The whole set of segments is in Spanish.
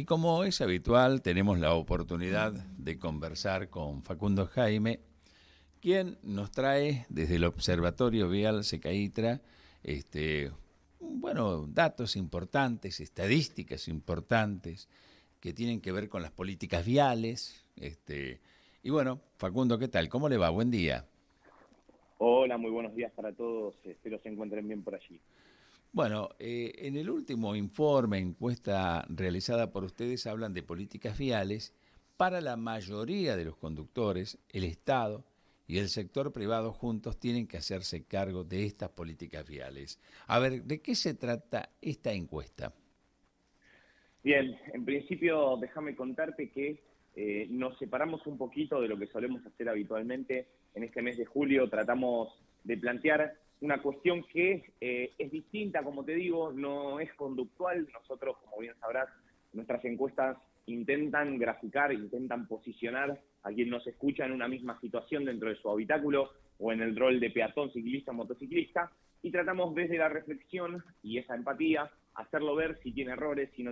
Y como es habitual, tenemos la oportunidad de conversar con Facundo Jaime, quien nos trae desde el Observatorio Vial Secaitra, datos importantes, estadísticas importantes que tienen que ver con las políticas viales. Y bueno, Facundo, ¿qué tal? ¿Cómo le va? Buen día. Hola, muy buenos días para todos. Espero se encuentren bien por allí. Bueno, en el último informe, encuesta realizada por ustedes, hablan de políticas viales. Para la mayoría de los conductores, el Estado y el sector privado juntos tienen que hacerse cargo de estas políticas viales. A ver, ¿de qué se trata esta encuesta? Bien, en principio déjame contarte que nos separamos un poquito de lo que solemos hacer habitualmente. En este mes de julio tratamos de plantear una cuestión que es distinta, como te digo, no es conductual. Nosotros, como bien sabrás, nuestras encuestas intentan graficar, intentan posicionar a quien nos escucha en una misma situación dentro de su habitáculo o en el rol de peatón, ciclista, motociclista, y tratamos desde la reflexión y esa empatía hacerlo ver si tiene errores, si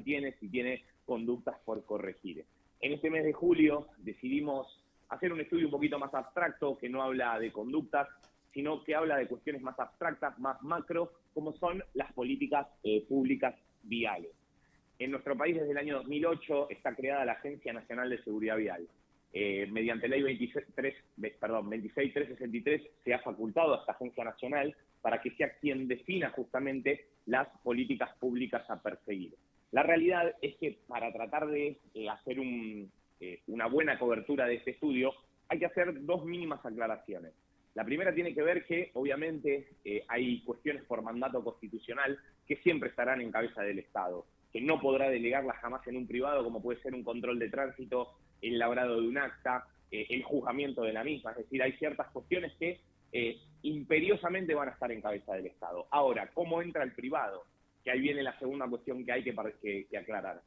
tiene conductas por corregir. En este mes de julio decidimos hacer un estudio un poquito más abstracto, que no habla de conductas, sino que habla de cuestiones más abstractas, más macro, como son las políticas públicas viales. En nuestro país desde el año 2008 está creada la Agencia Nacional de Seguridad Vial. Mediante ley 26363 se ha facultado a esta agencia nacional para que sea quien defina justamente las políticas públicas a perseguir. La realidad es que para tratar de hacer una buena cobertura de este estudio hay que hacer dos mínimas aclaraciones. La primera tiene que ver que, obviamente, hay cuestiones por mandato constitucional que siempre estarán en cabeza del Estado, que no podrá delegarlas jamás en un privado, como puede ser un control de tránsito, el labrado de un acta, el juzgamiento de la misma. Es decir, hay ciertas cuestiones que imperiosamente van a estar en cabeza del Estado. Ahora, ¿cómo entra el privado? Que ahí viene la segunda cuestión que hay que aclarar.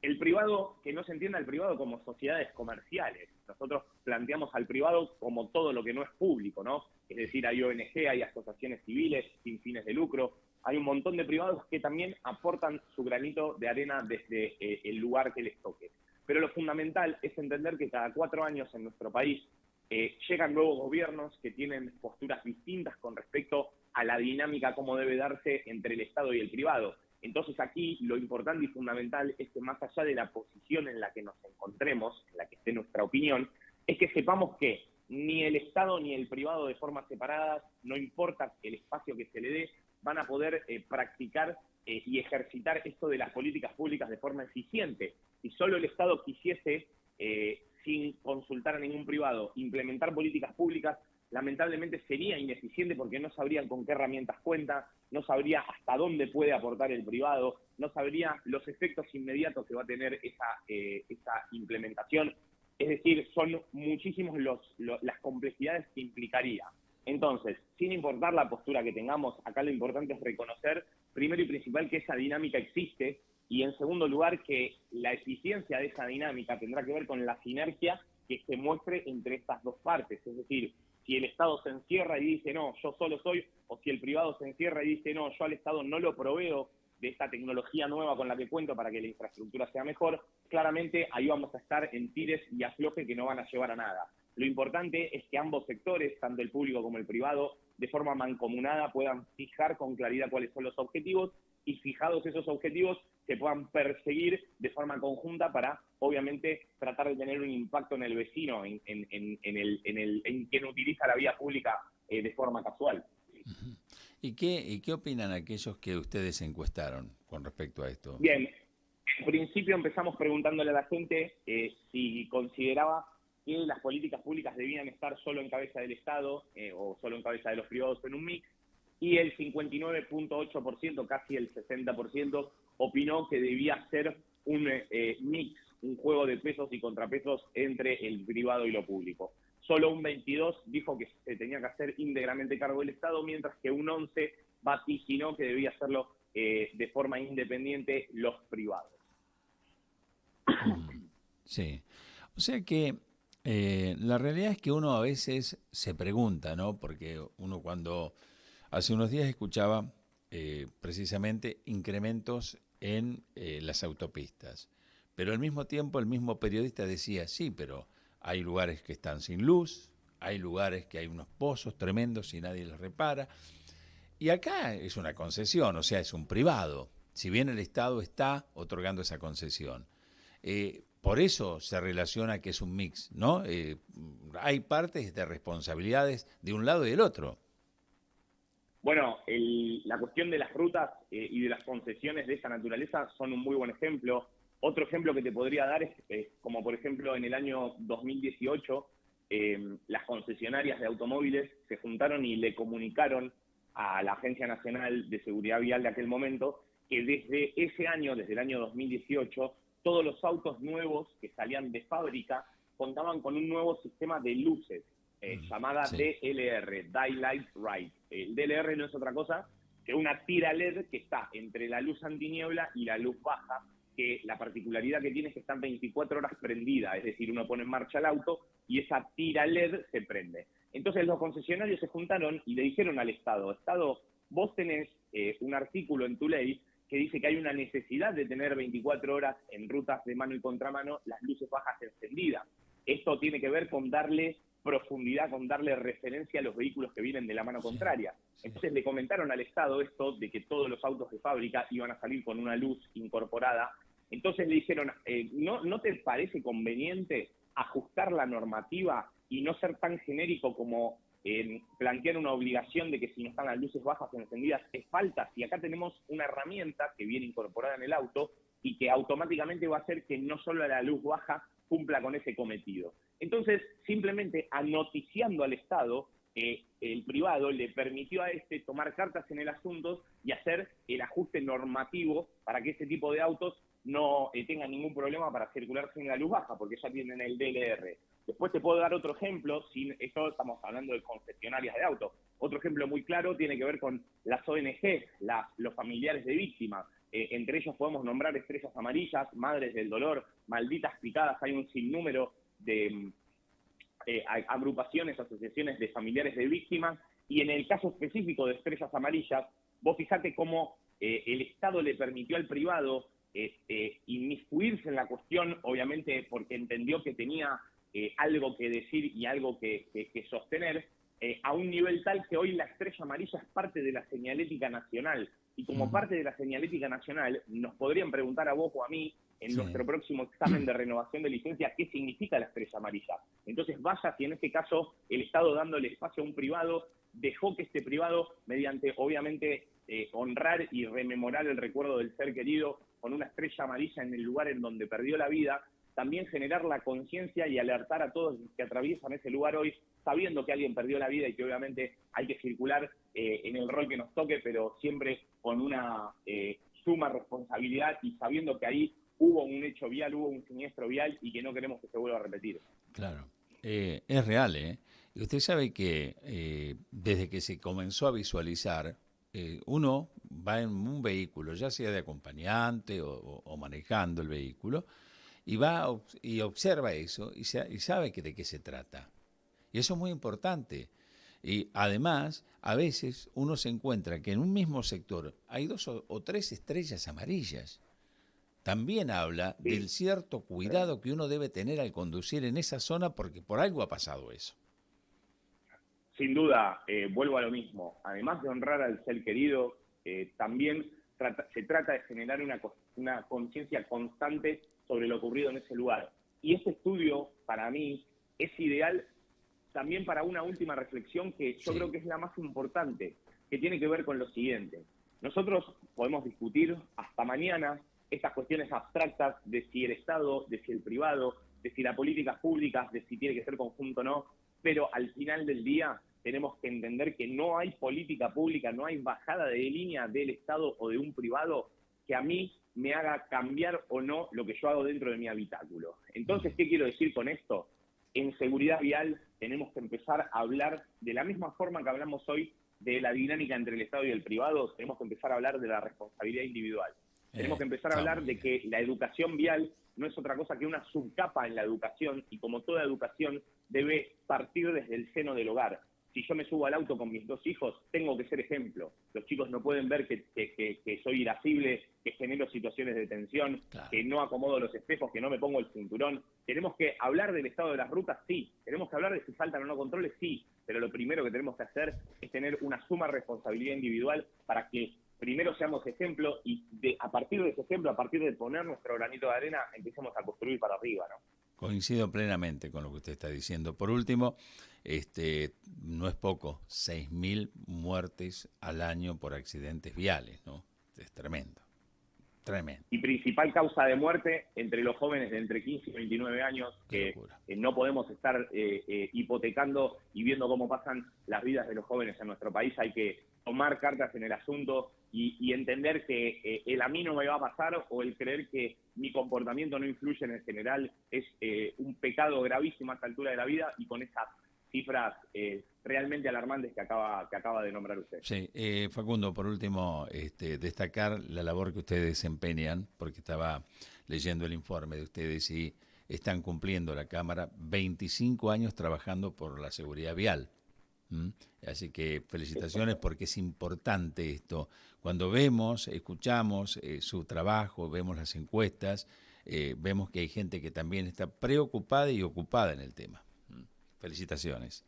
El privado, que no se entienda el privado como sociedades comerciales. Nosotros planteamos al privado como todo lo que no es público, ¿no? Es decir, hay ONG, hay asociaciones civiles sin fines de lucro, hay un montón de privados que también aportan su granito de arena desde el lugar que les toque. Pero lo fundamental es entender que cada 4 años en nuestro país llegan nuevos gobiernos que tienen posturas distintas con respecto a la dinámica, cómo debe darse entre el Estado y el privado. Entonces aquí lo importante y fundamental es que más allá de la posición en la que nos encontremos, en la que esté nuestra opinión, es que sepamos que ni el Estado ni el privado de forma separada, no importa el espacio que se le dé, van a poder practicar y ejercitar esto de las políticas públicas de forma eficiente. Si solo el Estado quisiese, sin consultar a ningún privado, implementar políticas públicas, lamentablemente sería ineficiente porque no sabrían con qué herramientas cuenta, no sabría hasta dónde puede aportar el privado, no sabría los efectos inmediatos que va a tener esa implementación. Es decir, son muchísimos las complejidades que implicaría. Entonces, sin importar la postura que tengamos, acá lo importante es reconocer, primero y principal, que esa dinámica existe, y en segundo lugar, que la eficiencia de esa dinámica tendrá que ver con la sinergia que se muestre entre estas dos partes. Es decir, si el Estado se encierra y dice, no, yo solo soy, o si el privado se encierra y dice, no, yo al Estado no lo proveo de esta tecnología nueva con la que cuento para que la infraestructura sea mejor, claramente ahí vamos a estar en tires y afloje que no van a llevar a nada. Lo importante es que ambos sectores, tanto el público como el privado, de forma mancomunada puedan fijar con claridad cuáles son los objetivos y fijados esos objetivos se puedan perseguir de forma conjunta para, obviamente, tratar de tener un impacto en el vecino, en quien utiliza la vía pública de forma casual. ¿Y qué opinan aquellos que ustedes encuestaron con respecto a esto? Bien, en principio empezamos preguntándole a la gente si consideraba que las políticas públicas debían estar solo en cabeza del Estado o solo en cabeza de los privados en un mix, y el 59.8%, casi el 60%, opinó que debía ser un mix, un juego de pesos y contrapesos entre el privado y lo público. Solo un 22 dijo que se tenía que hacer íntegramente cargo del Estado, mientras que un 11 vaticinó que debía hacerlo de forma independiente los privados. Sí. O sea que la realidad es que uno a veces se pregunta, ¿no? Porque uno cuando hace unos días escuchaba precisamente incrementos en las autopistas, Pero al mismo tiempo el mismo periodista decía, sí, pero hay lugares que están sin luz, hay lugares que hay unos pozos tremendos y nadie los repara. Y acá es una concesión, o sea, es un privado, si bien el Estado está otorgando esa concesión. Por eso se relaciona que es un mix, ¿no? Hay partes de responsabilidades de un lado y del otro. Bueno, la cuestión de las rutas y de las concesiones de esa naturaleza son un muy buen ejemplo. Otro ejemplo que te podría dar es como por ejemplo en el año 2018 las concesionarias de automóviles se juntaron y le comunicaron a la Agencia Nacional de Seguridad Vial de aquel momento que desde ese año, desde el año 2018, todos los autos nuevos que salían de fábrica contaban con un nuevo sistema de luces llamada Sí. DLR, Daylight Right. El DLR no es otra cosa que una tira LED que está entre la luz antiniebla y la luz baja, que la particularidad que tiene es que están 24 horas prendida, es decir, uno pone en marcha el auto y esa tira LED se prende. Entonces los concesionarios se juntaron y le dijeron al Estado, vos tenés un artículo en tu ley que dice que hay una necesidad de tener 24 horas en rutas de mano y contramano las luces bajas encendidas. Esto tiene que ver con darle profundidad, con darle referencia a los vehículos que vienen de la mano contraria. Entonces le comentaron al Estado esto de que todos los autos de fábrica iban a salir con una luz incorporada. Entonces le dijeron, ¿no te parece conveniente ajustar la normativa y no ser tan genérico como plantear una obligación de que si no están las luces bajas encendidas es falta? Y acá tenemos una herramienta que viene incorporada en el auto y que automáticamente va a hacer que no solo la luz baja cumpla con ese cometido. Entonces, simplemente anoticiando al Estado, el privado le permitió a este tomar cartas en el asunto y hacer el ajuste normativo para que ese tipo de autos no tengan ningún problema para circular sin la luz baja, porque ya tienen el DLR. Después te puedo dar otro ejemplo, sin esto estamos hablando de concesionarias de autos. Otro ejemplo muy claro tiene que ver con las ONG, los familiares de víctimas. Entre ellos podemos nombrar Estrellas Amarillas, Madres del Dolor, Malditas Picadas. Hay un sinnúmero de agrupaciones, asociaciones de familiares de víctimas, y en el caso específico de Estrellas Amarillas, vos fijate cómo el Estado le permitió al privado inmiscuirse en la cuestión, obviamente porque entendió que tenía algo que decir y algo que sostener, a un nivel tal que hoy la Estrella Amarilla es parte de la señalética nacional. Y como parte de la señalética nacional, nos podrían preguntar a vos o a mí, en nuestro próximo examen de renovación de licencia, qué significa la Estrella Amarilla. Entonces vaya si en este caso el Estado, dándole espacio a un privado, dejó que este privado, mediante obviamente honrar y rememorar el recuerdo del ser querido con una estrella amarilla en el lugar en donde perdió la vida, también generar la conciencia y alertar a todos los que atraviesan ese lugar hoy, sabiendo que alguien perdió la vida y que obviamente hay que circular en el rol que nos toque, pero siempre con una suma responsabilidad y sabiendo que ahí hubo un hecho vial, hubo un siniestro vial y que no queremos que se vuelva a repetir. Claro, es real, ¿eh? Y usted sabe que desde que se comenzó a visualizar, uno va en un vehículo, ya sea de acompañante o manejando el vehículo, y y observa eso y sabe que de qué se trata. Y eso es muy importante. Y además, a veces uno se encuentra que en un mismo sector hay dos o tres estrellas amarillas. También habla del Sí. cierto cuidado que uno debe tener al conducir en esa zona porque por algo ha pasado eso. Sin duda, vuelvo a lo mismo. Además de honrar al ser querido, también se trata de generar una conciencia constante sobre lo ocurrido en ese lugar. Y este estudio, para mí, es ideal también para una última reflexión que yo creo que es la más importante, que tiene que ver con lo siguiente. Nosotros podemos discutir hasta mañana estas cuestiones abstractas de si el Estado, de si el privado, de si las políticas públicas, de si tiene que ser conjunto o no, pero al final del día tenemos que entender que no hay política pública, no hay bajada de línea del Estado o de un privado que a mí me haga cambiar o no lo que yo hago dentro de mi habitáculo. Entonces, ¿qué quiero decir con esto? En seguridad vial tenemos que empezar a hablar de la misma forma que hablamos hoy de la dinámica entre el Estado y el privado, tenemos que empezar a hablar de la responsabilidad individual. Tenemos que empezar a hablar de que la educación vial no es otra cosa que una subcapa en la educación y como toda educación debe partir desde el seno del hogar. si yo me subo al auto con mis 2 hijos, tengo que ser ejemplo. Los chicos no pueden ver que soy irascible, que genero situaciones de tensión, Claro. que no acomodo los espejos, que no me pongo el cinturón. Tenemos que hablar del estado de las rutas, sí. Tenemos que hablar de si faltan o no controles, sí. Pero lo primero que tenemos que hacer es tener una suma responsabilidad individual para que primero seamos ejemplo y a partir de ese ejemplo, a partir de poner nuestro granito de arena, empecemos a construir para arriba, ¿no? Coincido plenamente con lo que usted está diciendo. Por último, no es poco, 6.000 muertes al año por accidentes viales, ¿no? Es tremendo, tremendo. Y principal causa de muerte entre los jóvenes de entre 15 y 29 años, que no podemos estar hipotecando y viendo cómo pasan las vidas de los jóvenes en nuestro país. Hay que tomar cartas en el asunto y entender que el a mí no me va a pasar, o el creer que mi comportamiento no influye en el general es un pecado gravísimo a esta altura de la vida, y con esas cifras realmente alarmantes que acaba de nombrar usted. Sí, Facundo, por último, destacar la labor que ustedes desempeñan, porque estaba leyendo el informe de ustedes y están cumpliendo la Cámara 25 años trabajando por la seguridad vial. Así que felicitaciones, porque es importante esto. Cuando vemos, escuchamos su trabajo, vemos las encuestas, vemos que hay gente que también está preocupada y ocupada en el tema. Felicitaciones.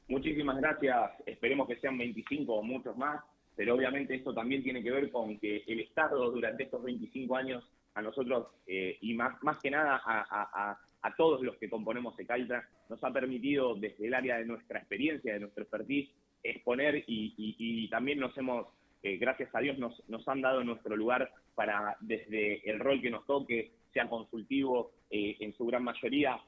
Muchísimas gracias, esperemos que sean 25 o muchos más, pero obviamente esto también tiene que ver con que el Estado durante estos 25 años a nosotros y más que nada a todos los que componemos Ecaltra nos ha permitido, desde el área de nuestra experiencia, de nuestro expertise, exponer y también nos hemos, gracias a Dios, nos han dado nuestro lugar para, desde el rol que nos toque, sea consultivo en su gran mayoría,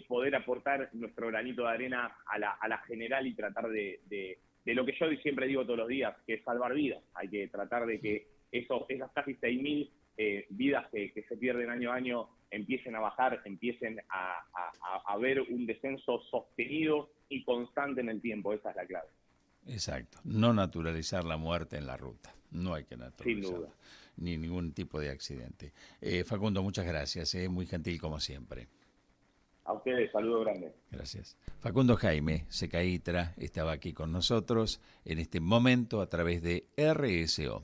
poder aportar nuestro granito de arena a la general y tratar de lo que yo siempre digo todos los días, que es salvar vidas. Hay que tratar de que esas casi 6.000 vidas que se pierden año a año empiecen a bajar, empiecen a ver un descenso sostenido y constante en el tiempo. Esa es la clave. Exacto, no naturalizar la muerte en la ruta, no hay que naturalizarla. Sin duda. Ni ningún tipo de accidente. Facundo, muchas gracias, muy gentil como siempre. A ustedes, saludo grande. Gracias. Facundo Jaime Secaitra estaba aquí con nosotros en este momento a través de RSO.